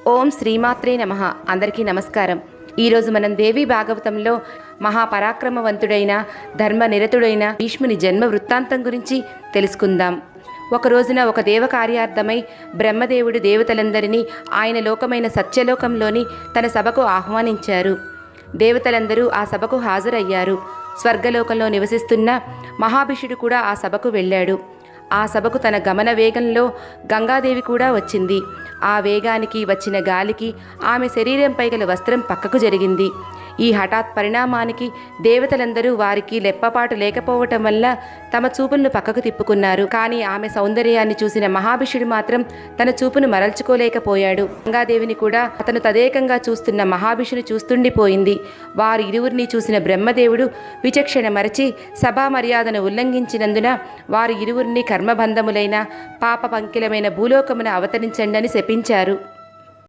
ఓం శ్రీమాత్రే నమః. అందరికీ నమస్కారం. ఈరోజు మనం దేవి భాగవతంలో మహాపరాక్రమవంతుడైన ధర్మనిరతుడైన భీష్ముని జన్మ వృత్తాంతం గురించి తెలుసుకుందాం. ఒక రోజున ఒక దేవకార్యార్థమై బ్రహ్మదేవుడు దేవతలందరినీ ఆయన లోకమైన సత్యలోకంలోని తన సభకు ఆహ్వానించారు. దేవతలందరూ ఆ సభకు హాజరయ్యారు. స్వర్గలోకంలో నివసిస్తున్న మహాభిషుడు కూడా ఆ సభకు వెళ్ళాడు. ఆ సభకు తన గమన వేగంలో గంగాదేవి కూడా వచ్చింది. ఆ వేగానికి వచ్చిన గాలికి ఆమె శరీరంపై గల వస్త్రం పక్కకు జరిగింది. ఈ హఠాత్ పరిణామానికి దేవతలందరూ వారికి లెప్పపాటు లేకపోవటం వల్ల తమ చూపులను పక్కకు తిప్పుకున్నారు. కానీ ఆమె సౌందర్యాన్ని చూసిన మహాభిషుడు మాత్రం తన చూపును మరల్చుకోలేకపోయాడు. గంగాదేవిని కూడా అతను తదేకంగా చూస్తున్న మహాభిషుని చూస్తుండిపోయింది. వారి ఇరువురిని చూసిన బ్రహ్మదేవుడు విచక్షణ మరచి సభా మర్యాదను ఉల్లంఘించినందున వారి ఇరువురిని కర్మబంధములైన పాప పంకిలమైన భూలోకమున అవతరించండని శపించారు.